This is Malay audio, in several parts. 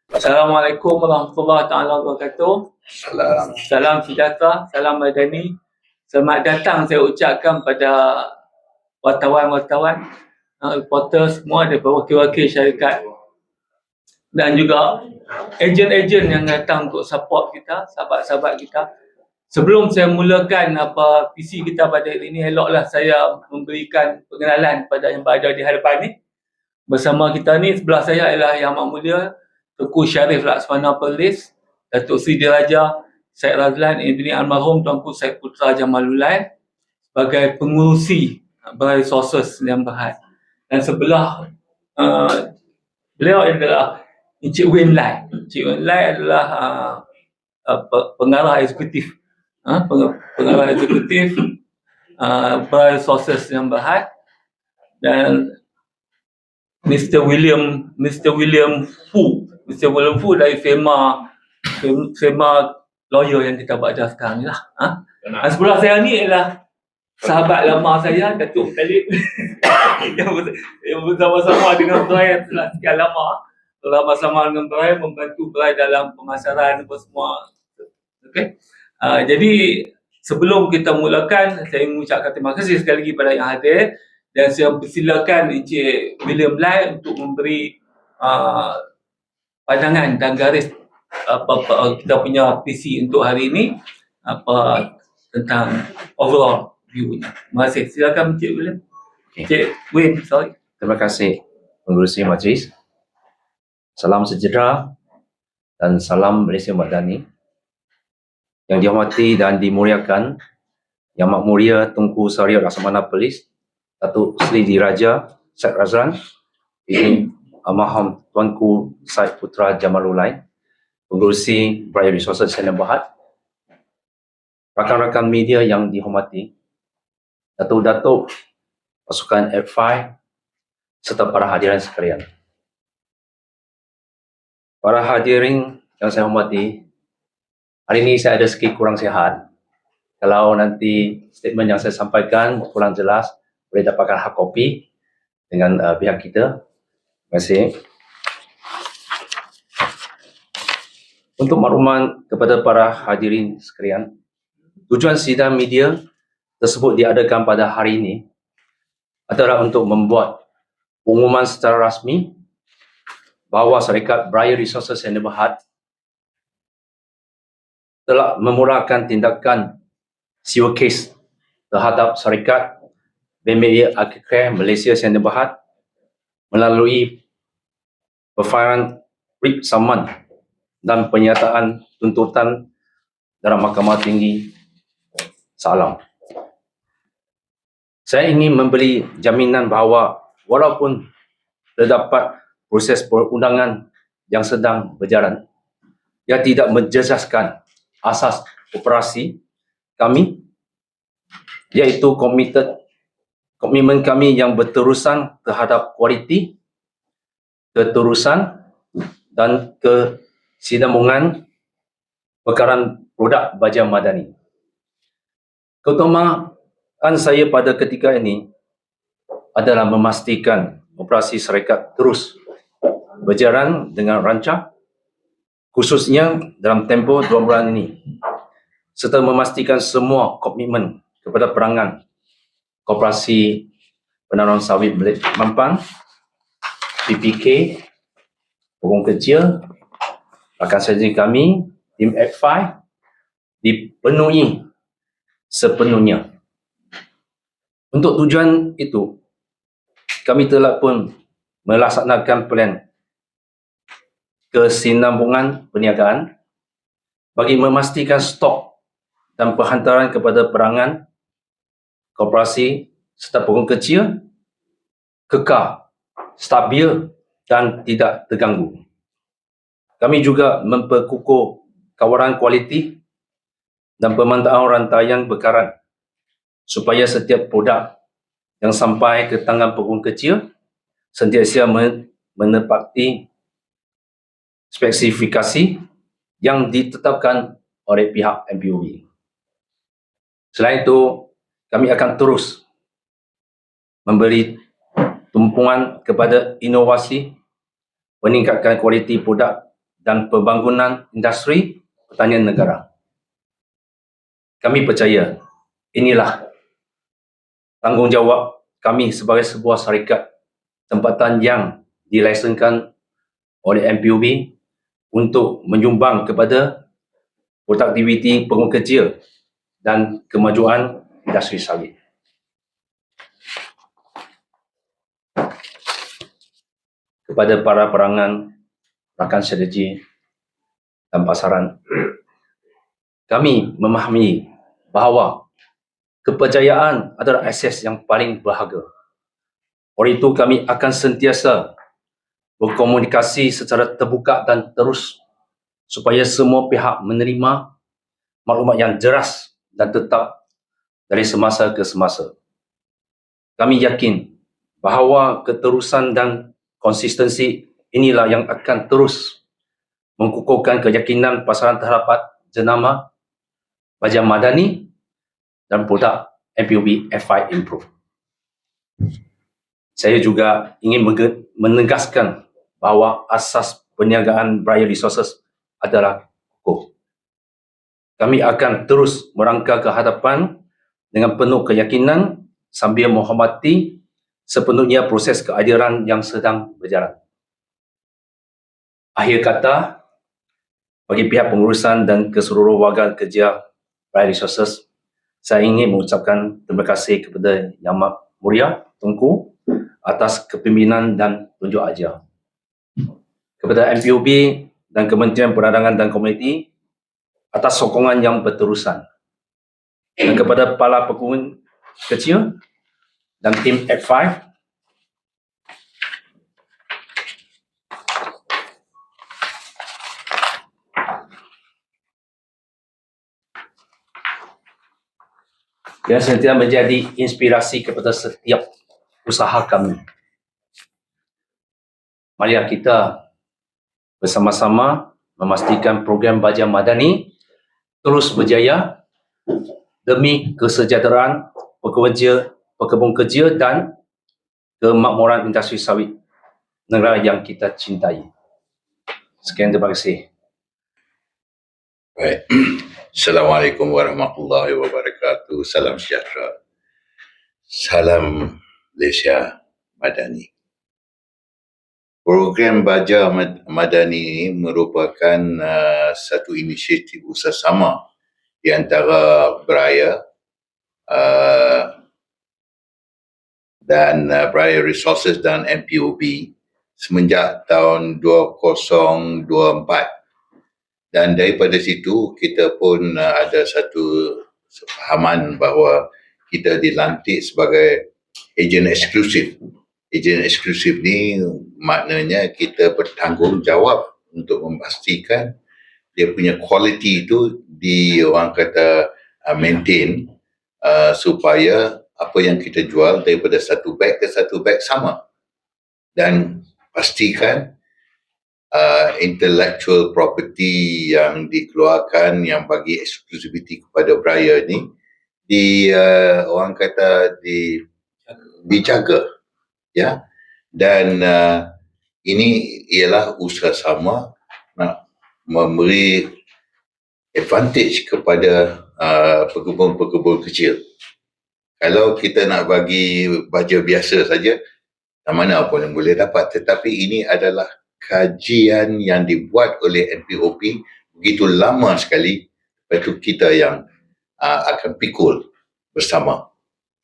Assalamualaikum warahmatullahi taala wabarakatuh. Salam sejahtera, salam madani. Selamat datang saya ucapkan pada wartawan-wartawan, reporter semua daripada wakil-wakil syarikat dan juga ejen-ejen yang datang untuk support kita, sahabat-sahabat kita. Sebelum saya mulakan PC kita pada hari ini, eloklah saya memberikan pengenalan pada yang berada di hadapan ini. Bersama kita ni sebelah saya ialah Yang Amat Mulia Tengku Syarif Laksmana Perlis, Datuk Seri Diraja Syed Razlan Ibni Almarhum Tuanku Syed Putra Jamalullah sebagai pengurusi Balai Resources Sdn Bhd. Dan sebelah beliau adalah Encik Wen Lai. Encik Wen Lai adalah pengarah eksekutif pengarah eksekutif Balai Resources Sdn Bhd, dan Mr. William Fu dari firma lawyer yang kita buat sekarang ni lah. Dan sebelah saya ni ialah sahabat lama saya, Datuk Khalid yang bersama-sama dengan Brian telah sekian lama. Telah bersama dengan Brian, membantu Brian dalam pemasaran apa semua. Okay. Jadi sebelum kita mulakan, saya mengucapkan terima kasih sekali lagi pada yang hadir. Dan saya persilakan Encik William Lai untuk memberi pandangan dan garis kita punya PC untuk hari ini tentang overall view. Terima kasih. Silakan Encik William. Encik Win, sorry. Terima kasih Pengerusi Majlis. Salam sejahtera dan salam Malaysia Madani. Yang dihormati dan dimuliakan Yang Amat Mulia Tengku Syarif Laksmana Perlis, Datuk Seri Diraja Syed Razlan Ibni Almarhum Tuanku Syed Putra Jamalullah, Pengerusi Balai Resources Sdn Bhd, rakan-rakan media yang dihormati, datuk-datuk pasukan F5 serta para hadirin sekalian. Para hadirin yang saya hormati, hari ini saya ada sikit kurang sihat. Kalau nanti statement yang saya sampaikan kurang jelas, boleh dapatkan hard copy dengan pihak kita. Terima kasih. Untuk makluman kepada para hadirin sekalian, tujuan sidang media tersebut diadakan pada hari ini adalah untuk membuat pengumuman secara rasmi bahawa Syarikat Balai Resources Sdn Bhd telah memulakan tindakan sewa kes terhadap Syarikat Media Agriculture Malaysia Sdn Bhd melalui perfilan writ saman dan penyataan tuntutan dalam Mahkamah Tinggi Shah Alam. Saya ingin memberi jaminan bahawa walaupun terdapat proses perundangan yang sedang berjalan, ia tidak menjejaskan asas operasi kami, iaitu komitmen kami yang berterusan terhadap kualiti, keterusan dan kesinambungan pekaran produk baja madani. Keutamaan saya pada ketika ini adalah memastikan operasi syarikat terus berjalan dengan rancak, khususnya dalam tempoh 2 bulan ini, serta memastikan semua komitmen kepada perangan Koperasi Penanaman Sawit Mampang, PPK, Pokong Kecil, rakan sejenis kami, tim F5 dipenuhi sepenuhnya. Untuk tujuan itu, kami telah pun melaksanakan plan kesinambungan perniagaan bagi memastikan stok dan penghantaran kepada perangan koperasi serta pokong kecil kekal, stabil dan tidak terganggu. Kami juga memperkukuh kawalan kualiti dan pemantauan rantaian bekaran supaya setiap produk yang sampai ke tangan pokong kecil sentiasa menepati spesifikasi yang ditetapkan oleh pihak MPOB. Selain itu, kami akan terus memberi tumpuan kepada inovasi meningkatkan kualiti produk dan pembangunan industri pertanian negara. Kami percaya inilah tanggungjawab kami sebagai sebuah syarikat tempatan yang dilaisenkan oleh MPUB untuk menyumbang kepada produktiviti pengukerja dan kemajuan industri sawit. Kepada para perangan, rakan strategi dan pasaran, kami memahami bahawa kepercayaan adalah akses yang paling berharga. Oleh itu, kami akan sentiasa berkomunikasi secara terbuka dan terus supaya semua pihak menerima maklumat yang jelas dan tetap dari semasa ke semasa. Kami yakin bahawa keterusan dan konsistensi inilah yang akan terus mengukuhkan keyakinan pasaran terhadap jenama baja madani dan produk MPUB FI Improve. Saya juga ingin menegaskan bahawa asas perniagaan Briar Resources adalah kukuh. Kami akan terus merangkak ke hadapan dengan penuh keyakinan sambil menghormati sepenuhnya proses keadilan yang sedang berjalan. Akhir kata, bagi pihak pengurusan dan keseluruh warga kerja Briar Resources, saya ingin mengucapkan terima kasih kepada Yang Mulia Tunku atas kepimpinan dan tunjuk ajar. Kepada MPUB dan Kementerian Perdagangan dan Komuniti atas sokongan yang berterusan. Dan kepada para pekebun kecil dan tim F5, yang sentiasa menjadi inspirasi kepada setiap usaha kami. Marilah kita bersama-sama memastikan program Baja Madani terus berjaya demi kesejahteraan pekebun kerja dan kemakmuran industri sawit negara yang kita cintai. Sekian, terima kasih. Baik. Assalamualaikum warahmatullahi wabarakatuh. Salam sejahtera. Salam Malaysia Madani. Program Baja Madani ini merupakan satu inisiatif usaha di antara Briar dan Briar Resources dan MPUB semenjak tahun 2024. Dan daripada situ kita pun ada satu sepahaman bahawa kita dilantik sebagai ejen eksklusif. Ejen eksklusif ni maknanya kita bertanggungjawab untuk memastikan dia punya kualiti itu orang kata maintain supaya apa yang kita jual daripada satu beg ke satu beg sama. Dan pastikan intellectual property yang dikeluarkan yang bagi eksklusiviti kepada Briar ni orang kata dijaga, ya. Dan ini ialah usaha sama nak memberi advantage kepada pekebun-pekebun kecil. Kalau kita nak bagi baja biasa saja, mana pun yang boleh dapat, tetapi ini adalah kajian yang dibuat oleh MPOP begitu lama sekali, lepas itu kita yang akan pikul bersama,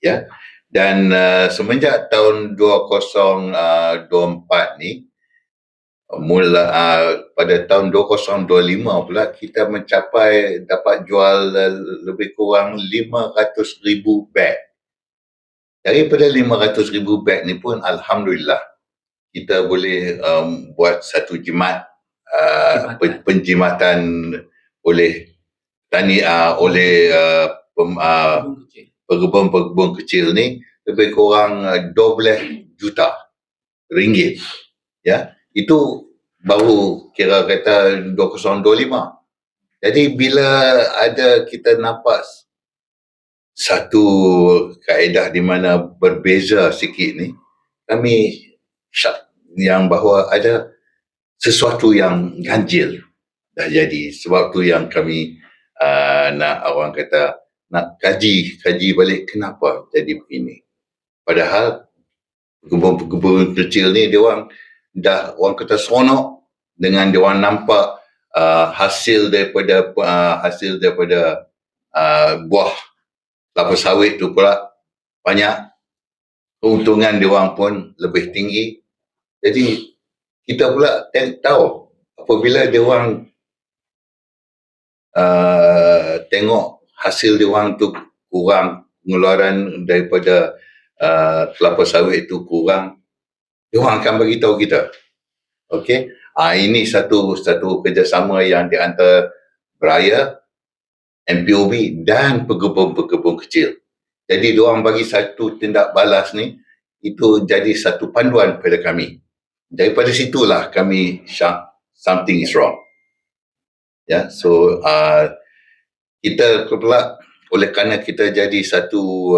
ya. Dan semenjak tahun 2024 ni, pada tahun 2025 pula kita mencapai dapat jual lebih kurang 500,000 beg. Daripada 500,000 beg ni pun alhamdulillah kita boleh buat satu jimat penjimatan oleh pekebun-pekebun kecil ni lebih kurang 12 juta ringgit, ya. Itu baru kira kata 2025. Jadi bila ada kita nampak satu kaedah di mana berbeza sikit ni, kami syak yang bahawa ada sesuatu yang ganjil dah jadi. Sebab tu yang kami nak orang kata nak kaji balik kenapa jadi begini. Padahal pekebun kecil ni dia orang dah orang kata seronok dengan dia orang nampak hasil daripada buah kelapa sawit tu pula banyak, keuntungan dia orang pun lebih tinggi. Jadi kita pula tahu apabila dia orang tengok hasil dia orang tu kurang, pengeluaran daripada kelapa sawit itu kurang, dia orang akan beritahu kita. Okey, ini satu kerjasama yang di antara Beraya, MPOB dan pekebun-pekebun kecil. Jadi dia orang bagi satu tindak balas ni, itu jadi satu panduan pada kami. Daripada situlah kami something is wrong. Ya, so kita pula oleh kerana kita jadi satu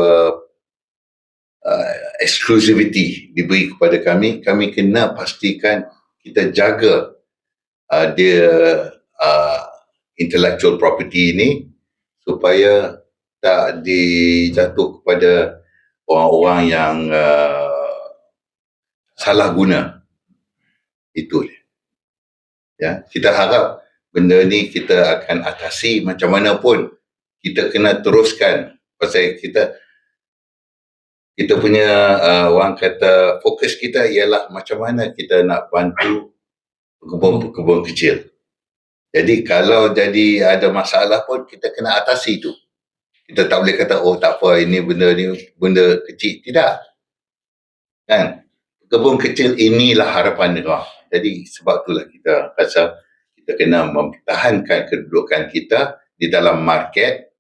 exclusivity diberi kepada kami kena pastikan kita jaga dia intellectual property ini supaya tak dijatuh kepada orang-orang yang salah guna. Itu ya, kita harap benda ni kita akan atasi macam mana pun. Kita kena teruskan pasal kita punya orang kata fokus kita ialah macam mana kita nak bantu pekebun kecil. Jadi kalau jadi ada masalah pun kita kena atasi itu. Kita tak boleh kata oh tak apa, ini benda kecil. Tidak. Kan? Pekebun kecil inilah harapan negara. Jadi sebab itulah kita rasa kita kena mempertahankan kedudukan kita di dalam market,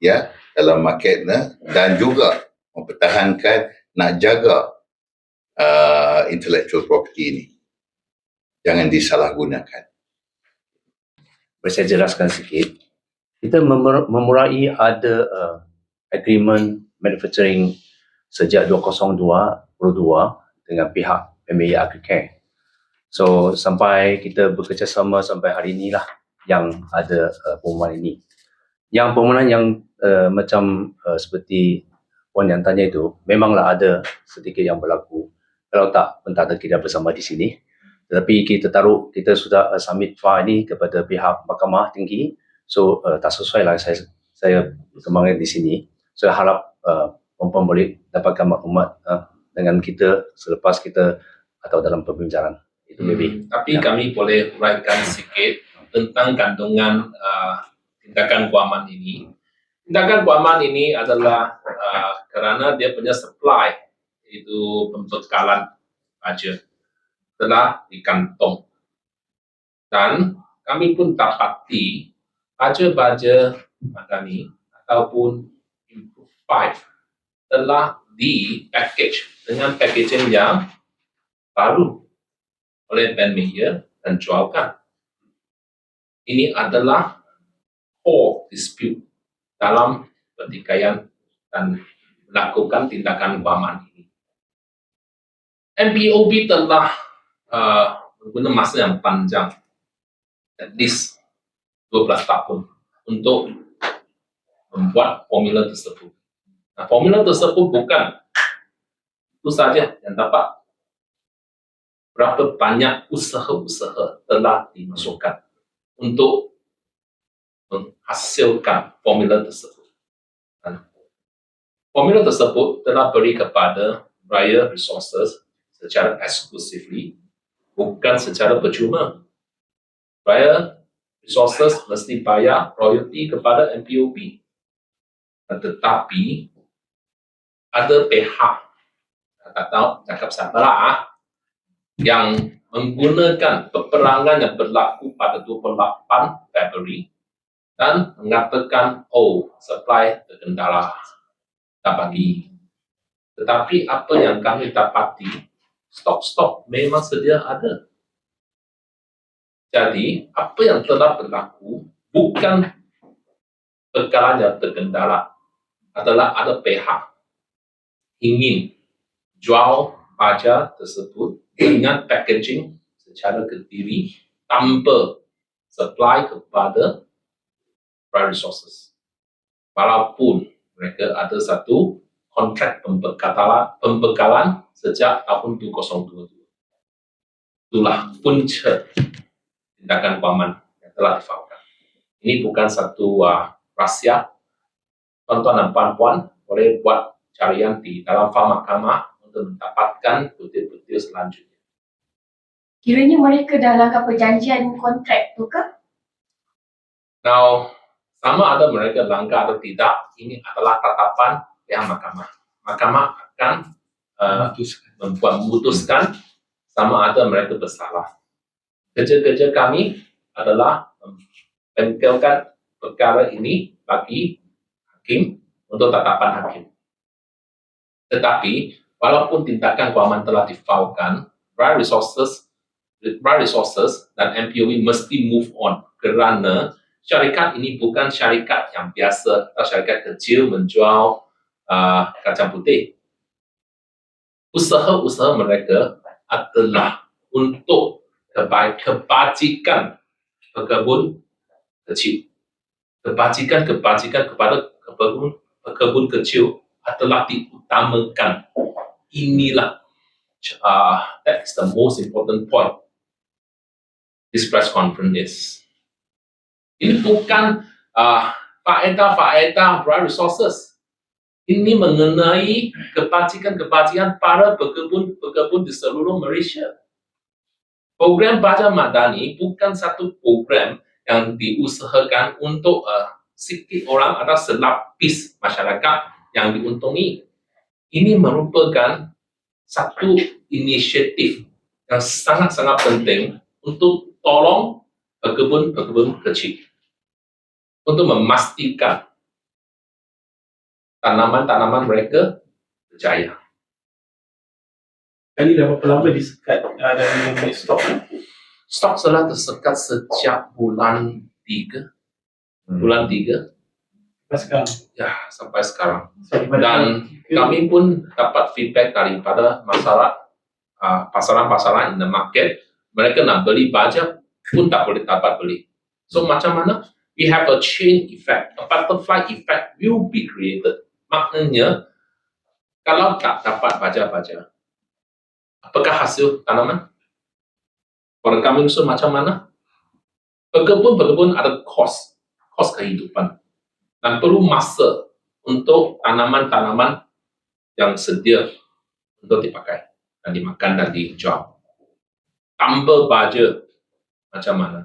ya, dalam market dan juga mempertahankan, nak jaga intellectual property ini. Jangan disalahgunakan. Boleh saya jelaskan sikit. Kita memulai ada agreement manufacturing sejak 2022 dengan pihak MAA Agricare. So sampai kita bekerjasama sampai hari inilah yang ada pengumuman ini. Yang pengumuman yang macam seperti puan yang tanya itu, memanglah ada sedikit yang berlaku. Kalau tak, pun tak ada kita bersama di sini. Tetapi kita sudah submit file ini kepada pihak Mahkamah Tinggi. So tak sesuai lah saya berkembangkan di sini. So harap puan boleh dapatkan maklumat dengan kita selepas kita atau dalam pembincangan. Itu maybe. Tapi kami boleh uraikan sedikit tentang kandungan tindakan guaman ini. Tindakan guaman ini adalah kerana dia punya supply, itu pembekalan baja telah dikantong. Dan kami pun dapati baja-baja madani ataupun Improve 5 telah di-package dengan packaging yang baru oleh Ben Meyer dan jualkan. Ini adalah core dispute dalam pertikaian dan melakukan tindakan guaman ini. MPOB telah menggunakan masa yang panjang, at least 12 tahun, untuk membuat formula tersebut. Nah, formula tersebut bukan itu saja yang dapat. Berapa banyak usaha-usaha telah dimasukkan untuk menghasilkan formula tersebut. Dan formula tersebut telah beri kepada Beraya Resources secara exclusively, bukan secara percuma. Beraya Resources mesti bayar royalty kepada MPOB. Tetapi ada pihak, tak tahu cakap siapa lah, yang menggunakan peperangan yang berlaku pada 28 Februari dan mengatakan, oh, supply terkendala, tak bagi. Tetapi apa yang kami dapati, stok-stok memang sedia ada. Jadi, apa yang telah berlaku bukan bekalan yang terkendala, adalah ada pihak ingin jual baja tersebut dengan packaging secara berdiri tanpa supply kepada dry resources. Walaupun mereka ada satu kontrak pembekalan sejak tahun 2022. Itulah punca tindakan Kuaman yang telah difahamkan. Ini bukan satu rahsia. Tuan-tuan dan puan-puan boleh buat carian di dalam fail mahkamah untuk mendapatkan bukti-bukti selanjutnya. Kiranya mereka dah langgar perjanjian kontrak tu ke? Now, sama ada mereka langgar atau tidak, ini adalah tatapan pihak mahkamah. Mahkamah akan memutuskan sama ada mereka bersalah. Kerja-kerja kami adalah membengkelkan perkara ini bagi hakim untuk tatapan hakim. Tetapi, walaupun tindakan Kuaman telah difaulkan, dry resources dan MPOB mesti move on kerana syarikat ini bukan syarikat yang biasa atau syarikat kecil menjual kacang putih. Usaha-usaha mereka adalah untuk kebajikan pekebun kecil. Kebajikan kepada pekebun kecil adalah diutamakan. Inilah that is the most important point. This press conference is. Ini bukan faedah dry resources. Ini mengenai kebajikan para pekebun di seluruh Malaysia. Program Baja Madani bukan satu program yang diusahakan untuk sikit orang atau selapis masyarakat yang diuntungi. Ini merupakan satu inisiatif yang sangat-sangat penting untuk tolong pekebun kecil. Untuk memastikan tanaman-tanaman mereka berjaya. Kali dah berapa lama disekat dari stok? Stok telah tersekat sejak bulan 3. Bulan 3. Sampai sekarang. Ya, sampai sekarang. So, Dan kami pun dapat feedback daripada masyarakat, pasaran-pasaran in the market. Mereka nak beli baja pun tak boleh dapat beli. So macam mana? We have a chain effect, a butterfly effect will be created. Maknanya, kalau tak dapat baja-baja, apakah hasil tanaman? Pada kami usul macam mana? Pekebun ada kos kehidupan. Dan perlu masa untuk tanaman-tanaman yang sedia untuk dipakai dan dimakan dan dijual. Tanpa baja, macam mana?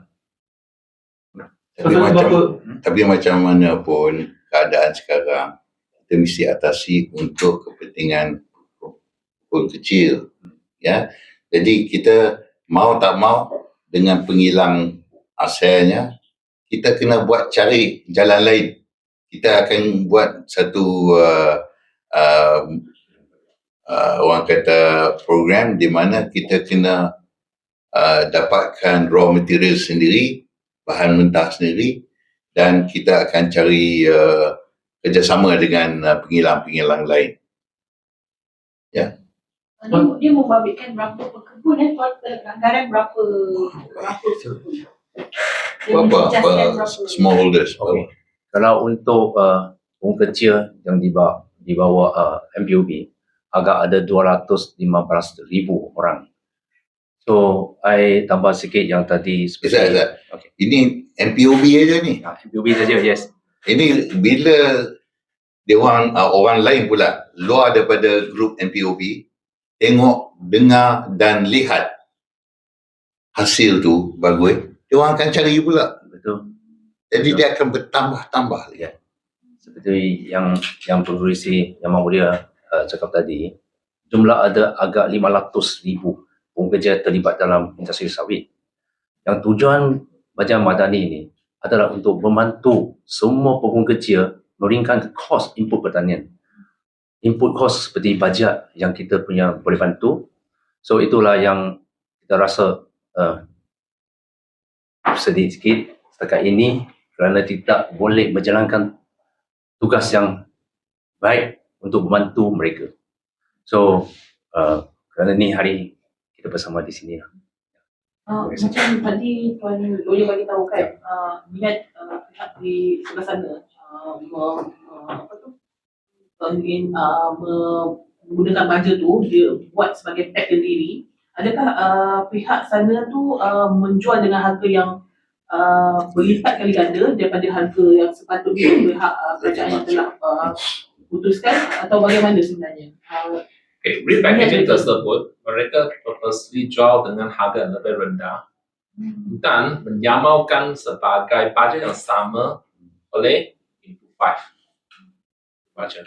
Tapi macam mana pun keadaan sekarang, kita mesti atasi untuk kepentingan pekebun kecil. Ya, jadi kita mau tak mau dengan penghilang asalnya, kita kena cari jalan lain. Kita akan buat satu orang kata program di mana kita kena dapatkan raw material sendiri, bahan mentah sendiri, dan kita akan cari kerjasama dengan penghilang-penghilang lain. Ya. Dia membabitkan berapa pekebun total anggaran berapa Berapa smallholders? Okey. Kalau untuk pekebun kecil yang di bawah MPOB, agak ada 215,000 orang. So, I tambah sikit yang tadi. Zat. Okay. Ini MPOB aja ni. MPOB saja, yes. Ini bila dia orang lain pula luar daripada grup MPOB tengok, dengar dan lihat hasil tu bagus, dia orang akan cari pula. Betul. Jadi dia akan bertambah-tambah. Ya. Seperti yang Pengerusi Yang Mulia cakap tadi, jumlah ada agak 500,000 pekerja terlibat dalam industri sawit. Yang tujuan Baja Madani ini adalah untuk membantu semua pekebun kecil meringkan kos input pertanian. Input kos seperti bajet yang kita punya boleh bantu. So itulah yang kita rasa sedih sikit setakat ini kerana tidak boleh menjalankan tugas yang baik untuk membantu mereka. So kerana ni hari kita bersama di sini. Macam tadi Tuan Lawyer bagi tahu kan, niat pihak di sebelah sana menggunakan baja tu dia buat sebagai pack sendiri. Adakah pihak sana tu menjual dengan harga yang berlipat kali ganda daripada harga yang sepatutnya pihak kerajaan yang telah putuskan, atau bagaimana sebenarnya? Okay, repackaging tersebut mereka purposely jual dengan harga yang lebih rendah dan menyamakan sebagai baja yang sama oleh into 5 baja.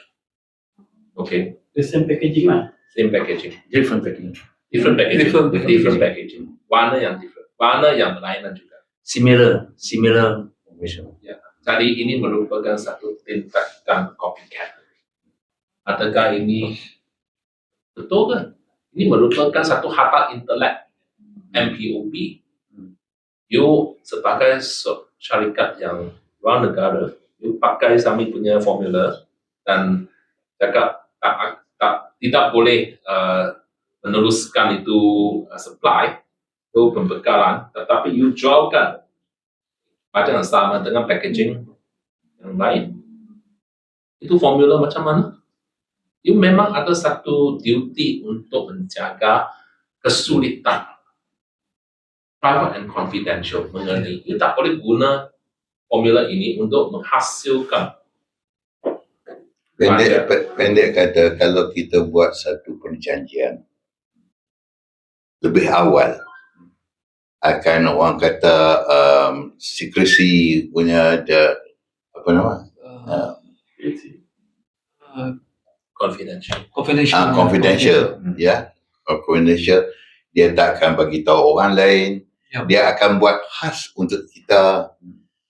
Okay, The same packaging lah. same packaging, Different packaging. different packaging, Different different packaging, warna yang different, warna yang berlainan juga. Similar information. Jadi ini merupakan satu tindakan copycat. Adakah ini betul kan? Ini merupakan satu harta intelek MPOB. You sebagai syarikat yang luar negara, you pakai kami punya formula dan cakap tidak boleh meneruskan itu supply, itu pembekalan, tetapi you jualkan baja yang sama dengan packaging yang lain. Itu formula macam mana? You memang ada satu duty untuk menjaga kesulitan private and confidential mengenai. You tak boleh guna formula ini untuk menghasilkan Pendek kata, kalau kita buat satu perjanjian lebih awal, akan orang kata secrecy punya apa nama? confidential. Confidential, ya, confidential. Dia tak akan bagi tahu orang lain. Ya. Dia akan buat khas untuk kita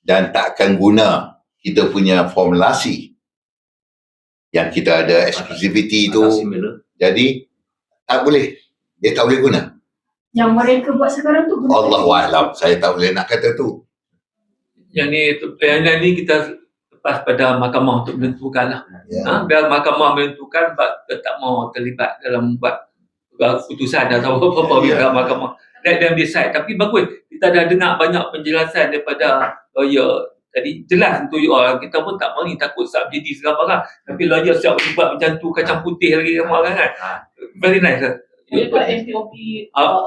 dan tak akan guna kita punya formulasi yang kita ada exclusivity tu. Similar. Jadi tak boleh. Dia tak boleh guna. Yang mereka buat sekarang tu guna. Allahualam, saya tak boleh nak kata tu. Yang ni kita lepas pada mahkamah untuk menentukan lah. Ya. Biar mahkamah menentukan, kita tak mau terlibat dalam buat keputusan atau apa-apa biar mahkamah. Let them decide. Tapi bagus, kita dah dengar banyak penjelasan daripada lawyer. Jadi jelas untuk you all, kita pun tak mahu takut subjedi segala barang. Tapi lawyer siap buat macam tu, kacang putih lagi sama orang kan. Very nice. Boleh buat MPOB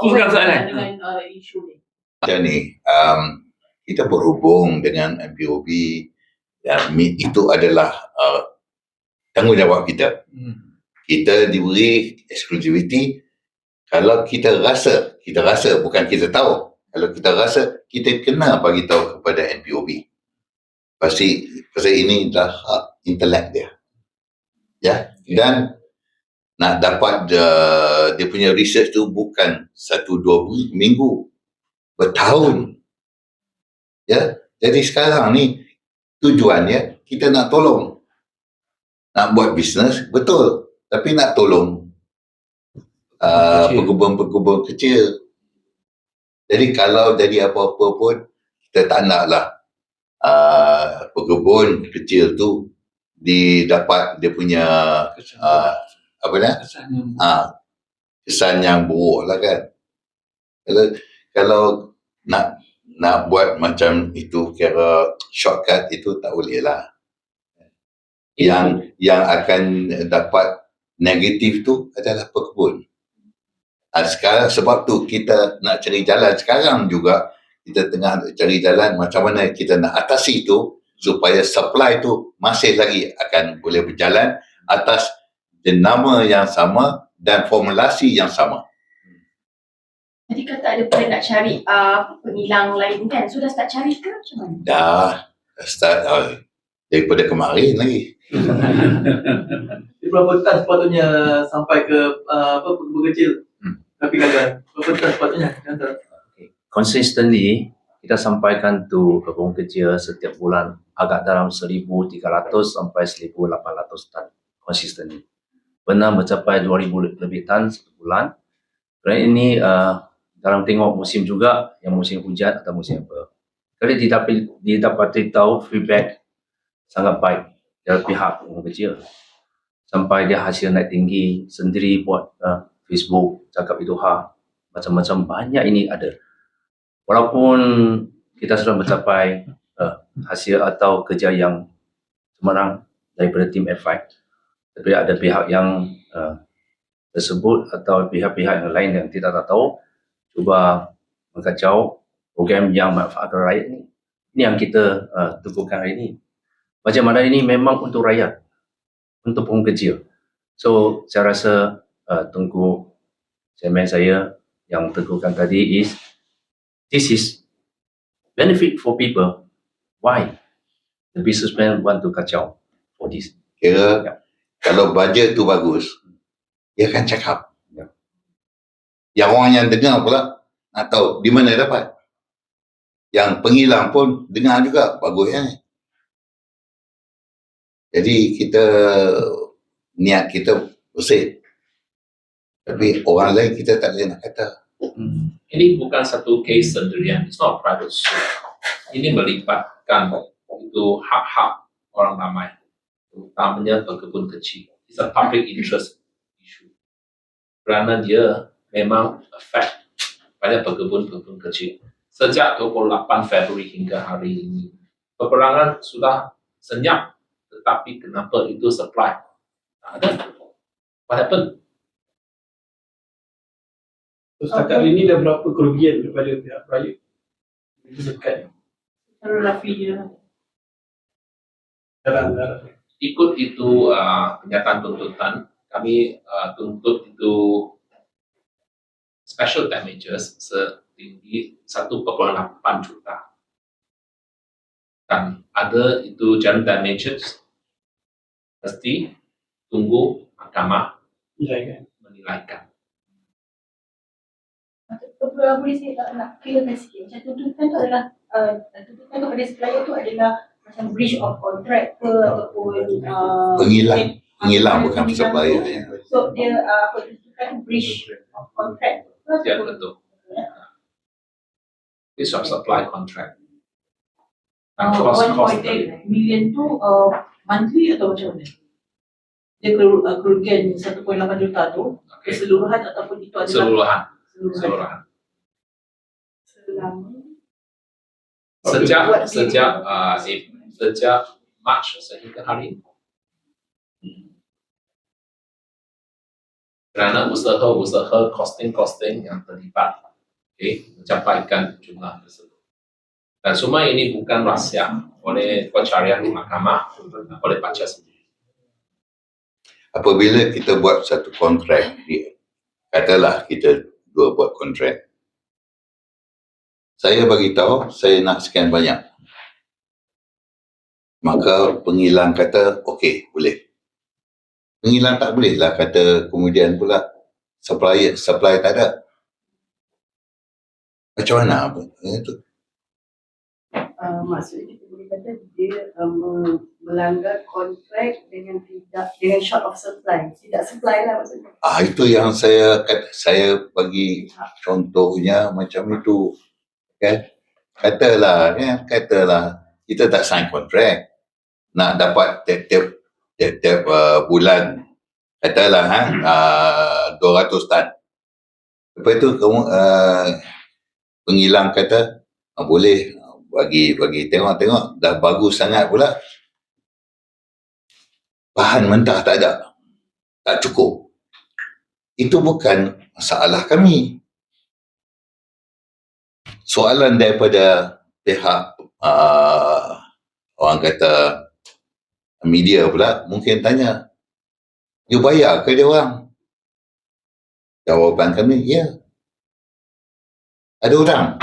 Teruskan soalan. dengan isu ni. Macam ni, kita berhubung dengan MPOB dan itu adalah tanggungjawab kita. Kita diberi exclusivity. Kalau kita rasa bukan kita tahu. Kalau kita rasa, kita kena bagi tahu kepada MPOB. Pasal ini dah hak intelek dia. Ya, dan nak dapat dia punya research tu bukan 1-2 minggu, bertahun. Ya, jadi sekarang ni tujuannya kita nak tolong, nak buat bisnes betul, tapi nak tolong pekebun-pekebun kecil. Jadi kalau jadi apa-apa pun kita tak naklah pekebun kecil tu didapat dia punya kesan yang buruk lah kan. Kalau nak buat macam itu kira shortcut itu tak boleh lah. Yang akan dapat negatif tu adalah pekebun. Sekarang sebab tu kita nak cari jalan sekarang juga, kita tengah cari jalan macam mana kita nak atasi itu supaya supply tu masih lagi akan boleh berjalan atas jenama yang sama dan formulasi yang sama. Jadi kata ada plan nak cari penilang lain kan? Sudah start cari ke macam mana? Dah start daripada kemarin lagi. Berapa tan sepatutnya sampai ke pekebun kecil? Tapi kalian, berapa tan sepatutnya? Consistently, kita sampaikan tu pekebun kecil setiap bulan agak dalam 1,300 sampai 1,800 tan consistently. Pernah mencapai 2,000 lebih tan sebulan. Kerana ini dalam tengok musim juga, yang musim hujan atau musim apa. Kali didapati tahu feedback sangat baik dari pihak pekebun kecil. Sampai dia hasil naik tinggi, sendiri buat Facebook, cakap itu macam-macam banyak ini ada. walaupun kita sudah mencapai hasil atau kerja yang cemerlang daripada tim F5, tapi ada pihak yang tersebut atau pihak-pihak yang lain yang kita tak tahu cuba mengkacau program yang manfaatkan rakyat ni. Ini yang kita teguhkan hari ini. Bajet Madani ini memang untuk rakyat, untuk pengguna kecil. So, saya rasa Tunku chairman saya yang teguhkan tadi is, this is benefit for people. Why? The businessman want to kacau for this. Kira kalau bajet tu bagus, dia akan cakap. Yang orang yang dengar pula nak tahu di mana dapat. Yang penghilang pun dengar juga, bagusnya ni. Jadi kita, niat kita bersih. Tapi orang lain kita tak boleh nak kata. Ini bukan satu case sendirian, it's not a private suit. Ini melibatkan itu hak-hak orang ramai, terutamanya pekebun kecil. It's a public interest issue. Kerana dia memang affect banyak pekebun-pekebun kecil. Sejak 28 Februari hingga hari ini, peperangan sudah senyap, tetapi kenapa itu supply? Tak ada. What happened? Setakat hari ni dah berapa kerugian kepada pihak rakyat? Dekat Secara rafi je. darah. Ikut itu kenyataan tuntutan, kami tuntut itu special damages setinggi 1,8 juta. Dan ada itu general damages, mesti tunggu mahkamah menilaikan. Boleh saya nak clearkan sikit. Macam tuntutan tu adalah tuntutan kepada supplier tu adalah macam breach of contract ke ataupun Penghilang bukan supplier. so dia apa tuntutan breach of contract. Ya, betul. Breach of supply contract. Dan 1.8 million tu monthly atau macam mana? Dia kerugian 1.8 juta tu keseluruhan ataupun itu adalah Keseluruhan. Selama Sejak Mac sehingga hari ini. Kerana usaha-usaha costing yang terlibat mencapaikan jumlah tersebut. Dan semua ini bukan rahsia oleh pencarian di mahkamah, oleh baca sendiri. Apabila kita buat satu kontrak, katalah kita dua buat kontrak. Saya bagi tahu saya nak sekian banyak. Maka penghilang kata okey, boleh. Penghilang tak boleh lah kata kemudian pula supply tak ada. Macam mana apa? Itu. Maksudnya kita boleh kata dia melanggar kontrak dengan short of supply, tidak supply lah maksudnya. Itu yang saya bagi contohnya macam itu. Kan? Katalah kita tak sign kontrak nak dapat tiap bulan katalah 200 tan. Lepas tu kamu penghilang kata boleh bagi tengok dah bagus sangat pula. Bahan mentah tak ada. Tak cukup. Itu bukan masalah kami. Soalan daripada pihak orang kata media pula mungkin tanya, you bayar ke dia orang? Jawapan kami, ya. Ada hutang.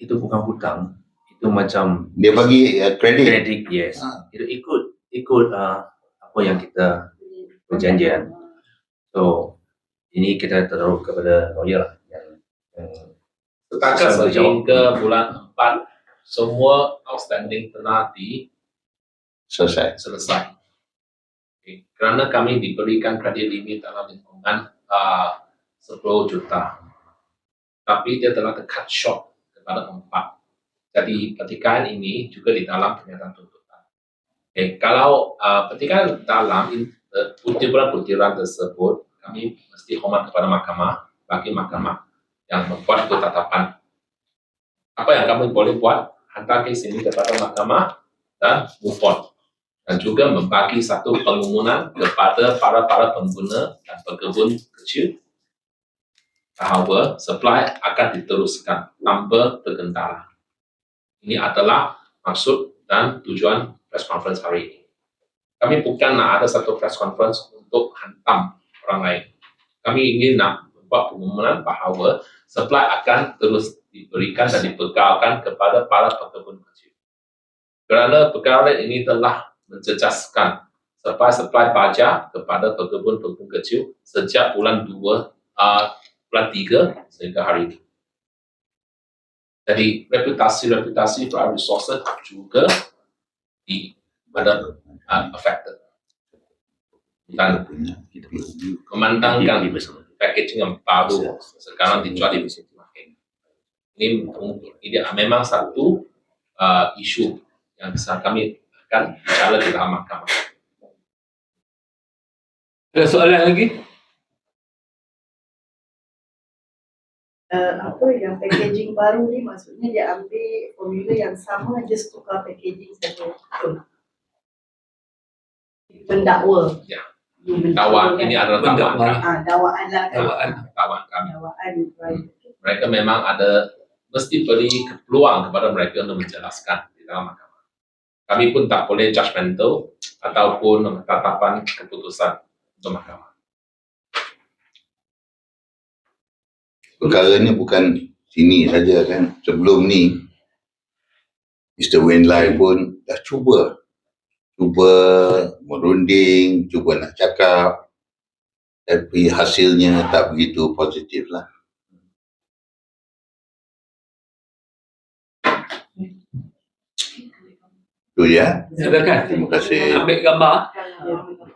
Itu bukan hutang, itu macam Dia bagi kredit. yes. Itu ikut apa yang kita perjanjian. So ini kita taruh kepada lawyer lah yang Setakat sehingga bulan 4, semua outstanding telah Selesai. selesai. Kerana kami diberikan kredit limit dalam lingkungan 10 juta. Tapi dia telah cut short kepada 4. Jadi petikan ini juga di dalam pernyataan tuntutan. Kalau petikan dalam butiran-butiran tersebut, kami mesti hormat kepada mahkamah, bagi mahkamah yang membuat itu tatapan. Apa yang kami boleh buat, hantar kes ini kepada mahkamah dan move on. Dan juga membagi satu pengumuman kepada para pengguna dan pekebun kecil bahawa supply akan diteruskan tanpa terkendala. Ini adalah maksud dan tujuan press conference hari ini. Kami bukan nak ada satu press conference untuk hantam orang lain. Kami ingin nak membuat pengumuman bahawa supply akan terus diberikan dan dibekalkan kepada para pekebun kecil. Kerana perkara ini telah menjejaskan supply baja kepada pekebun kecil sejak bulan 3 sehingga hari ini. Jadi reputasi para resources juga affected. Dan memandangkan packaging yang baru sekarang dijual di market. Ini memang satu isu yang besar kami akan bicara di dalam mahkamah. Ada soalan lagi? Apa yang packaging baru ni maksudnya dia ambil formula yang sama, just tukar packaging saja. Mendakwa. Ya. Dakwaan ini adalah dakwaan kami. Dakwaan lah kan. Dakwaan kami. Dakwaan, right. Mereka memang mesti beri peluang kepada mereka untuk menjelaskan di dalam mahkamah. Kami pun tak boleh judgmental ataupun menetapkan keputusan untuk mahkamah. Perkara ni bukan sini saja kan. Sebelum ni, Mr. Wen Lai pun dah cuba merunding, cuba nak cakap, tapi hasilnya tak begitu positif lah. Itu ya. Silakan. Terima kasih. Ambil gambar. Ya.